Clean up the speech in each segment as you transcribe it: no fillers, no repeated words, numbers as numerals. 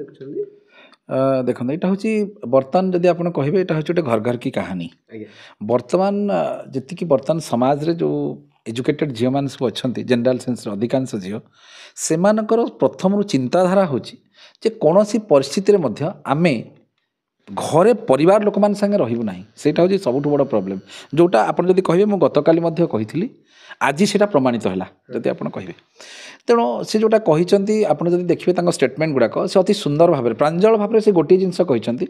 ଦେଖୁଛନ୍ତି ଦେଖନ୍ତୁ ଏଇଟା ହେଉଛି ବର୍ତ୍ତମାନ ଯଦି ଆପଣ କହିବେ ଏଇଟା ହେଉଛି ଗୋଟେ ଘର ଘର କି କାହାଣୀ। ଆଜ୍ଞା ବର୍ତ୍ତମାନ ଯେତିକି ବର୍ତ୍ତମାନ ସମାଜରେ ଯେଉଁ ଏଜୁକେଟେଡ୍ ଝିଅମାନେ ସବୁ ଅଛନ୍ତି ଜେନେରାଲ ସେନ୍ସରେ ଅଧିକାଂଶ ଝିଅ ସେମାନଙ୍କର ପ୍ରଥମରୁ ଚିନ୍ତାଧାରା ହେଉଛି ଯେ କୌଣସି ପରିସ୍ଥିତିରେ ମଧ୍ୟ ଆମେ ଘରେ ପରିବାର ଲୋକମାନ ସାଙ୍ଗେ ରହିବୁ ନାହିଁ। ସେଇଟା ହେଉଛି ସବୁଠୁ ବଡ଼ ପ୍ରୋବ୍ଲେମ୍, ଯେଉଁଟା ଆପଣ ଯଦି କହିବେ ମୁଁ ଗତକାଲି ମଧ୍ୟ କହିଥିଲି, ଆଜି ସେଇଟା ପ୍ରମାଣିତ ହେଲା ଯଦି ଆପଣ କହିବେ। ତେଣୁ ସେ ଯେଉଁଟା କହିଛନ୍ତି ଆପଣ ଯଦି ଦେଖିବେ ତାଙ୍କ ଷ୍ଟେଟମେଣ୍ଟ ଗୁଡ଼ାକ ସେ ଅତି ସୁନ୍ଦର ଭାବରେ ପ୍ରାଞ୍ଜଳ ଭାବରେ ସେ ଗୋଟିଏ ଜିନିଷ କହିଛନ୍ତି,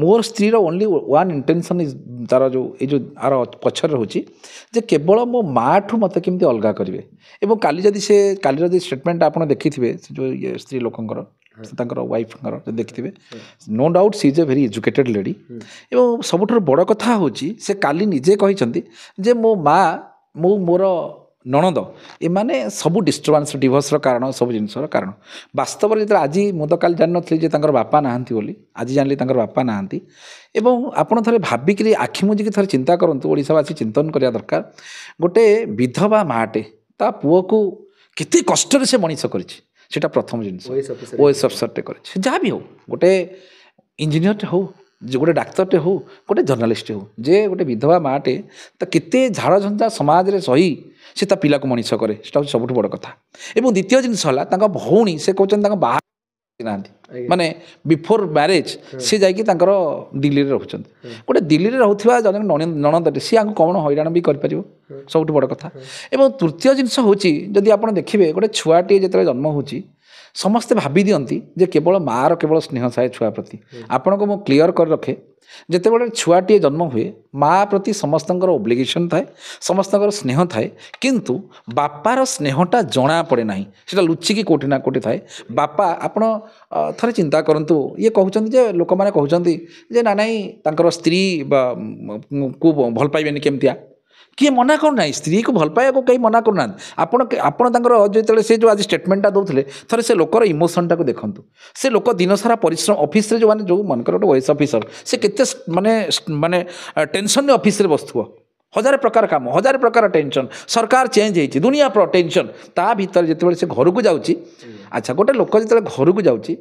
ମୋର ସ୍ତ୍ରୀର ଓନ୍ଲି ୱାନ୍ ଇଣ୍ଟେନସନ୍ ଇଜ୍ ତାର ଯେଉଁ ଏଇ ଯେଉଁ ଆର ପଛରେ ରହୁଛି ଯେ କେବଳ ମୋ ମାଆଠୁ ମୋତେ କେମିତି ଅଲଗା କରିବେ। ଏବଂ କାଲି କାଲିର ଯଦି ଷ୍ଟେଟମେଣ୍ଟ ଆପଣ ଦେଖିଥିବେ ସେ ଯେଉଁ ଇଏ ସ୍ତ୍ରୀ ଲୋକଙ୍କର ତାଙ୍କର ୱାଇଫ୍ଙ୍କର ଯଦି ଦେଖିଥିବେ, no doubt C is a very educated lady. ଏବଂ ସବୁଠାରୁ ବଡ଼ କଥା ହେଉଛି ସେ କାଲି ନିଜେ କହିଛନ୍ତି ଯେ ମୋ ମା ମୋର ନଣନ୍ଦ ଏମାନେ ସବୁ ଡିଷ୍ଟର୍ବାନ୍ସ ଡିଭୋର୍ସର କାରଣ ସବୁ ଜିନିଷର କାରଣ। ବାସ୍ତବରେ ଯେତେବେଳେ ଆଜି ମୁଁ ତ କାଲି ଜାଣିନଥିଲି ଯେ ତାଙ୍କର ବାପା ନାହାନ୍ତି ବୋଲି, ଆଜି ଜାଣିଲି ତାଙ୍କର ବାପା ନାହାନ୍ତି। ଏବଂ ଆପଣ ଥରେ ଭାବିକିରି ଆଖି ମୁଜିକି ଥରେ ଚିନ୍ତା କରନ୍ତୁ, ଓଡ଼ିଶାବାସୀ ଚିନ୍ତନ କରିବା ଦରକାର, ଗୋଟେ ବିଧବା ମାଆଟେ ତା ପୁଅକୁ କେତେ କଷ୍ଟରେ ସେ ମଣିଷ କରିଛି। ସେଇଟା ପ୍ରଥମ ଜିନିଷ। ଓଏସ୍ ଅଫିସରଟେ କରିଛି, ଯାହା ବି ହେଉ, ଗୋଟେ ଇଞ୍ଜିନିୟରଟେ ହେଉ, ଗୋଟେ ଡାକ୍ତରଟେ ହେଉ, ଗୋଟେ ଜର୍ଣ୍ଣାଲିଷ୍ଟ ହେଉ, ଯେ ଗୋଟେ ବିଧବା ମାଆଟେ ତା କେତେ ଝାଳଝଞ୍ଝା ସମାଜରେ ସହି ସେ ତା ପିଲାକୁ ମଣିଷ କରେ, ସେଟା ହେଉଛି ସବୁଠୁ ବଡ଼ କଥା। ଏବଂ ଦ୍ୱିତୀୟ ଜିନିଷ ହେଲା ତାଙ୍କ ଭଉଣୀ, ସେ କହୁଛନ୍ତି ତାଙ୍କ ବାହା ନାହାନ୍ତି, ମାନେ ବିଫୋର ମ୍ୟାରେଜ୍ ସେ ଯାଇକି ତାଙ୍କର ଦିଲ୍ଲୀରେ ରହୁଛନ୍ତି। ଗୋଟେ ଦିଲ୍ଲୀରେ ରହୁଥିବା ଜଣେ ନଣନ୍ଦଟେ ସିଏ ଆଙ୍କୁ କ'ଣ ହଇରାଣ ବି କରିପାରିବ, ସବୁଠୁ ବଡ଼ କଥା। ଏବଂ ତୃତୀୟ ଜିନିଷ ହେଉଛି ଯଦି ଆପଣ ଦେଖିବେ ଗୋଟେ ଛୁଆଟିଏ ଯେତେବେଳେ ଜନ୍ମ ହେଉଛି ସମସ୍ତେ ଭାବି ଦିଅନ୍ତି ଯେ କେବଳ ମାଆର କେବଳ ସ୍ନେହ ଥାଏ ଛୁଆ ପ୍ରତି। ଆପଣଙ୍କୁ ମୁଁ କ୍ଲିଅର କରି ରଖେ, ଯେତେବେଳେ ଛୁଆଟିଏ ଜନ୍ମ ହୁଏ ମାଆ ପ୍ରତି ସମସ୍ତଙ୍କର ଓବ୍ଲିଗେସନ୍ ଥାଏ, ସମସ୍ତଙ୍କର ସ୍ନେହ ଥାଏ, କିନ୍ତୁ ବାପାର ସ୍ନେହଟା ଜଣାପଡ଼େ ନାହିଁ, ସେଟା ଲୁଚିକି କେଉଁଠି ନା କେଉଁଠି ଥାଏ। ବାପା ଆପଣ ଥରେ ଚିନ୍ତା କରନ୍ତୁ, ଇଏ କହୁଛନ୍ତି ଯେ ଲୋକମାନେ କହୁଛନ୍ତି ଯେ ନା ନାଇଁ ତାଙ୍କର ସ୍ତ୍ରୀ କୁ ଭଲ ପାଇବେନି କେମିତିଆ, କିଏ ମନା କରୁନାହିଁ, ସ୍ତ୍ରୀକୁ ଭଲ ପାଇବାକୁ କେହି ମନା କରୁନାହାନ୍ତି। ଆପଣ ତାଙ୍କର ଯେତେବେଳେ ସେ ଯେଉଁ ଆଜି ଷ୍ଟେଟମେଣ୍ଟଟା ଦେଉଥିଲେ ଥରେ ସେ ଲୋକର ଇମୋସନଟାକୁ ଦେଖନ୍ତୁ। ସେ ଲୋକ ଦିନସାରା ପରିଶ୍ରମ ଅଫିସରେ ଯେଉଁମାନେ ଯେଉଁ ମନେକର ଗୋଟେ ଓଏସ୍ ଅଫିସର ସେ କେତେ ମାନେ ଟେନସନରେ ଅଫିସରେ ବସୁଥିବ, ହଜାର ପ୍ରକାର କାମ, ହଜାର ପ୍ରକାର ଟେନସନ୍, ସରକାର ଚେଞ୍ଜ ହେଇଛି, ଦୁନିଆ ଟେନସନ୍, ତା ଭିତରେ ଯେତେବେଳେ ସେ ଘରକୁ ଯାଉଛି, ଆଚ୍ଛା ଗୋଟେ ଲୋକ ଯେତେବେଳେ ଘରକୁ ଯାଉଛି,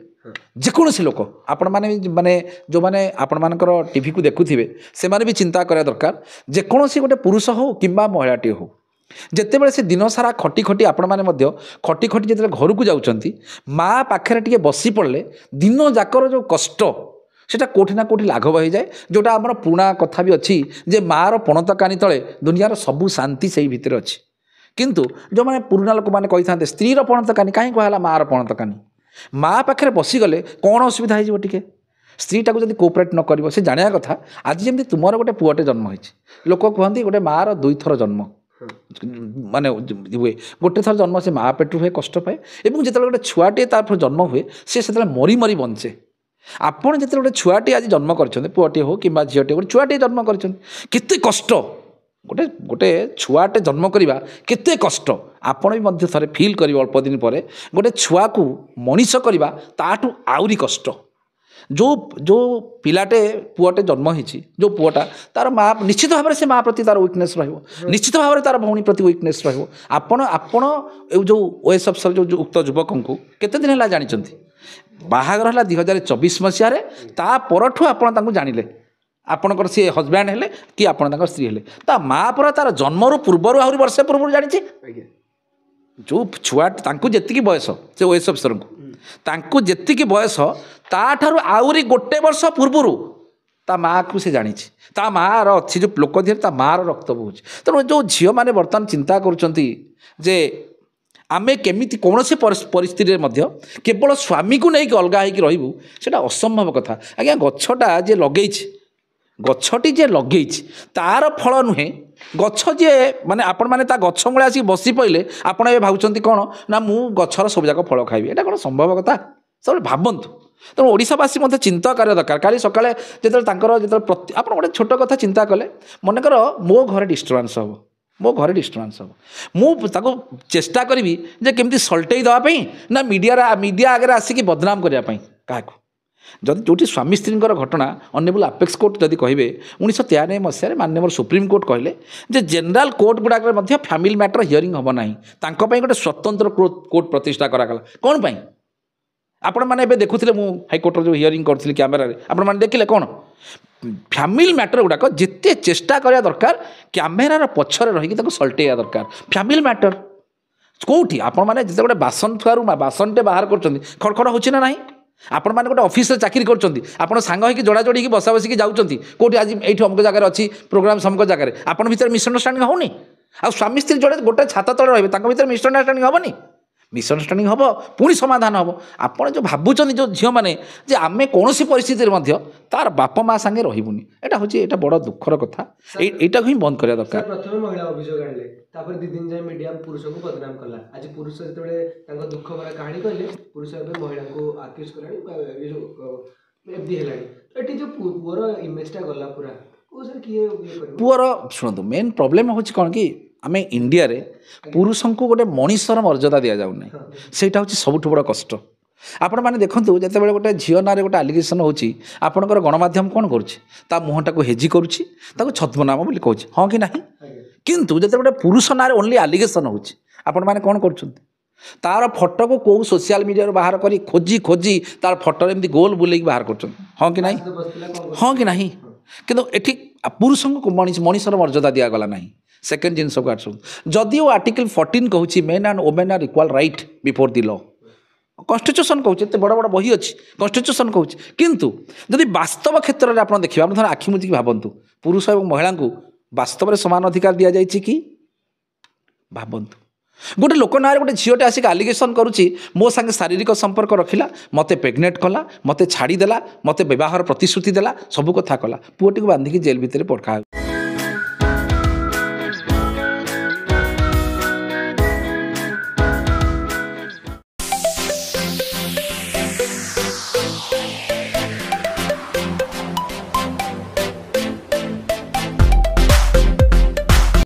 ଯେକୌଣସି ଲୋକ ଆପଣମାନେ ମାନେ ଯେଉଁମାନେ ଆପଣମାନଙ୍କର ଟିଭିକୁ ଦେଖୁଥିବେ ସେମାନେ ବି ଚିନ୍ତା କରିବା ଦରକାର, ଯେକୌଣସି ଗୋଟେ ପୁରୁଷ ହେଉ କିମ୍ବା ମହିଳାଟିଏ ହେଉ, ଯେତେବେଳେ ସେ ଦିନସାରା ଖଟି ଖଟି ଆପଣମାନେ ମଧ୍ୟ ଖଟି ଖଟି ଯେତେବେଳେ ଘରକୁ ଯାଉଛନ୍ତି, ମା ପାଖରେ ଟିକେ ବସି ପଡ଼ିଲେ ଦିନ ଯାକର ଯେଉଁ କଷ୍ଟ ସେଟା କେଉଁଠି ନା କେଉଁଠି ଲାଘବ ହୋଇଯାଏ। ଯେଉଁଟା ଆମର ପୁରୁଣା କଥା ବି ଅଛି ଯେ ମାଆର ପଣତ କାନି ତଳେ ଦୁନିଆର ସବୁ ଶାନ୍ତି ସେଇ ଭିତରେ ଅଛି। କିନ୍ତୁ ଯେଉଁମାନେ ପୁରୁଣା ଲୋକମାନେ କହିଥାନ୍ତି ସ୍ତ୍ରୀର ପଣତ କାନି, କାହିଁ କୁହାହେଲା ମାଆର ପଣତ କାନି? ମା ପାଖରେ ବସିଗଲେ କ'ଣ ଅସୁବିଧା ହେଇଯିବ ଟିକେ? ସ୍ତ୍ରୀଟାକୁ ଯଦି କୋଅପରେଟ୍ ନ କରିବ, ସେ ଜାଣିବା କଥା ଆଜି ଯେମିତି ତୁମର ଗୋଟେ ପୁଅଟେ ଜନ୍ମ ହେଇଛି, ଲୋକ କୁହନ୍ତି ଗୋଟେ ମାଆର ଦୁଇଥର ଜନ୍ମ ମାନେ ହୁଏ, ଗୋଟେ ଥର ଜନ୍ମ ସେ ମାଆ ପେଟରୁ ହୁଏ, କଷ୍ଟ ପାଏ, ଏବଂ ଯେତେବେଳେ ଗୋଟେ ଛୁଆଟିଏ ତାର ଜନ୍ମ ହୁଏ ସେ ସେତେବେଳେ ମରି ମରି ବଞ୍ଚେ। ଆପଣ ଯେତେବେଳେ ଗୋଟେ ଛୁଆଟିଏ ଆଜି ଜନ୍ମ କରିଛନ୍ତି, ପୁଅଟିଏ ହେଉ କିମ୍ବା ଝିଅଟିଏ, ଗୋଟେ ଛୁଆଟିଏ ଜନ୍ମ କରିଛନ୍ତି, କେତେ କଷ୍ଟ, ଗୋଟେ ଛୁଆଟେ ଜନ୍ମ କରିବା କେତେ କଷ୍ଟ ଆପଣ ବି ମଧ୍ୟ ଥରେ ଫିଲ୍ କରିବେ। ଅଳ୍ପ ଦିନ ପରେ ଗୋଟେ ଛୁଆକୁ ମଣିଷ କରିବା ତାଠୁ ଆହୁରି କଷ୍ଟ। ଯେଉଁ ପିଲାଟେ ପୁଅଟେ ଜନ୍ମ ହେଇଛି, ଯେଉଁ ପୁଅଟା ତାର ମା ନିଶ୍ଚିତ ଭାବରେ ସେ ମା ପ୍ରତି ତାର ୱିକନେସ୍ ରହିବ, ନିଶ୍ଚିତ ଭାବରେ ତାର ଭଉଣୀ ପ୍ରତି ୱିକନେସ୍ ରହିବ। ଆପଣ ଏ ଯେଉଁ ଓଏସ୍ ଅଫିସର ଯେଉଁ ଉକ୍ତ ଯୁବକଙ୍କୁ କେତେ ଦିନ ହେଲା ଜାଣିଛନ୍ତି? ବାହାଘର ହେଲା 2024 ମସିହାରେ, ତା ପରଠୁ ଆପଣ ତାଙ୍କୁ ଜାଣିଲେ, ଆପଣଙ୍କର ସିଏ ହଜବ୍ୟାଣ୍ଡ ହେଲେ କି ଆପଣ ତାଙ୍କ ସ୍ତ୍ରୀ ହେଲେ, ତା ମା ପରା ତାର ଜନ୍ମରୁ ପୂର୍ବରୁ ଆହୁରି ବର୍ଷେ ପୂର୍ବରୁ ଜାଣିଛି। ଯେଉଁ ଛୁଆ ତାଙ୍କୁ ଯେତିକି ବୟସ ସେ ଓଏସ୍ ଅଫିସରଙ୍କୁ, ତାଙ୍କୁ ଯେତିକି ବୟସ ତାଠାରୁ ଆହୁରି ଗୋଟେ ବର୍ଷ ପୂର୍ବରୁ ତା ମାଆକୁ ସେ ଜାଣିଛି, ତା ମାଆର ଅଛି ଯେଉଁ ଲୋକ ଦିହରେ ତା ମାଆର ରକ୍ତ ବହୁଛି। ତେଣୁ ଯେଉଁ ଝିଅମାନେ ବର୍ତ୍ତମାନ ଚିନ୍ତା କରୁଛନ୍ତି ଯେ ଆମେ କେମିତି କୌଣସି ପରିସ୍ଥିତିରେ ମଧ୍ୟ କେବଳ ସ୍ୱାମୀକୁ ନେଇକି ଅଲଗା ହେଇକି ରହିବୁ, ସେଇଟା ଅସମ୍ଭବ କଥା। ଆଜ୍ଞା ଗଛଟା ଯିଏ ଲଗେଇଛି, ଗଛଟି ଯିଏ ଲଗେଇଛି ତାର ଫଳ ନୁହେଁ, ଗଛ ଯିଏ ମାନେ ଆପଣମାନେ ତା ଗଛ ମୂଳେ ଆସିକି ବସି ପଡ଼ିଲେ ଆପଣ ଏବେ ଭାବୁଛନ୍ତି କ'ଣ ନା ମୁଁ ଗଛର ସବୁଯାକ ଫଳ ଖାଇବି, ଏଇଟା କ'ଣ ସମ୍ଭବ କଥା? ସବୁବେଳେ ଭାବନ୍ତୁ। ତେଣୁ ଓଡ଼ିଶାବାସୀ ମଧ୍ୟ ଚିନ୍ତା କରିବା ଦରକାର। କାଲି ସକାଳେ ଯେତେବେଳେ ଆପଣ ଗୋଟେ ଛୋଟ କଥା ଚିନ୍ତା କଲେ, ମନେକର ମୋ ଘରେ ଡିଷ୍ଟର୍ବାନ୍ସ ହେବ, ମୁଁ ତାକୁ ଚେଷ୍ଟା କରିବି ଯେ କେମିତି ସଲ୍ଟେଇ ଦେବା ପାଇଁ ନା ମିଡ଼ିଆ ଆଗରେ ଆସିକି ବଦନାମ କରିବା ପାଇଁ କାହାକୁ? ଯଦି ଯେଉଁଠି ସ୍ୱାମୀ ସ୍ତ୍ରୀଙ୍କର ଘଟଣା ଅନେବୁଲ୍ ଆପେକ୍ସ କୋର୍ଟ ଯଦି କହିବେ 1993 ମସିହାରେ ମାନ୍ୟବର ସୁପ୍ରିମକୋର୍ଟ କହିଲେ ଯେ ଜେନେରାଲ କୋର୍ଟ ଗୁଡ଼ାକରେ ମଧ୍ୟ ଫ୍ୟାମିଲି ମ୍ୟାଟର ହିୟରିଂ ହେବ ନାହିଁ, ତାଙ୍କ ପାଇଁ ଗୋଟେ ସ୍ୱତନ୍ତ୍ର କୋର୍ଟ ପ୍ରତିଷ୍ଠା କରାଗଲା। କ'ଣ ପାଇଁ? आपण मैंने देखुले मु हाइकोर्टर जो हियरिंग करी कैमेरा आपण मैंने देखिले कौन फैमिली मैटर गुड़ाक जिते चेष्टा करा दरकार कैमेरार पछरे रही सल्टेया दरकार फैमिली मैटर कौटी आपण मैंने जिते गोटे बासन थुआरू बासनटे बाहर कर खड़खड़ होची ना नहीं आपण मैंने गोटे ऑफिस चाकरी कर सांग हो जोड़ा जोड़ी बसा बसिक जाऊँच कौटी आज ये अमुक जगह अच्छी प्रोग्राम समक जगह आपण भर मिसअंडरस्टांडिंग होनी आ स्वामी स्त्री जोड़े गोटे छात तले रही मिसअंडरस्टांडिंग हेनी मिसअंडरस्टांडिंग हम पुणी समाधान हम आपड़ जो भावुं जो झील मैंने आम कौन परिस्थिति तार बाप माँ सांगे रही यहाँ हूँ यहाँ बड़ दुखर कथा यहाँ ही बंद करा दरकार प्रथम महिला अभियोग आणले तापर 2 दिन जाए मीडिया पुरुष को बदनाम कला आज पुरुष जो दुख भरा कहानी कहले पुरुष ए महिला को आक्यूज कलानी एमती है ये जो पुअर इमेजटा गला पूरा किए पुअर शुणु मेन प्रोब्लेम हूँ कौन कि आम इंडिया रे पुरुष को गोटे मनीषर मर्यादा दि जाऊना से सबुठ बड़ कष्ट आपण मैंने देखूँ जिते बड़े गोटे झील ना गोटे आलिगेसन होकर गणमाध्यम कौन करुँचा मुहटा को हेजी करुँची छद्मनाम बोली कहूँ हाँ कि ना किंतु जिते गोटे पुरुष ना ओनली आलिगेसन होपण मैंने कौन कर तार फोटो को कौ सोशल मीडिया बाहर करी खोजी खोजी तार फोटो एमती गोल बुले बाहर कर हाँ कि नहीं हाँ कि नहीं किंतु एठी पुरुष को मनीषर मर्यादा दिगला ना सेकेंड जिन को आस जदिओ आर्टिकल 14 कहूँ men and women are equal right before the law constitution कहूँ एत बड़ बड़ बही अच्छी कन्स्टिट्यूशन कहूँ किंतु जदि वास्तव क्षेत्र में आप देखिए आप आखि मुझी भावतु पुरुष और महिला को वास्तव में समान अधिकार दि जाए कि भावतु गोटे लोक ना गोटे झीटे आसिक आलिगेसन करुच्ची मो सांगे शारीरिक संपर्क रखिला मते प्रेग्नेंट कला मते छाड़ीदेला मते विवाहर प्रतिश्रुति देला सब कथा कला पुओटी को बांधिकी जेल भितर पका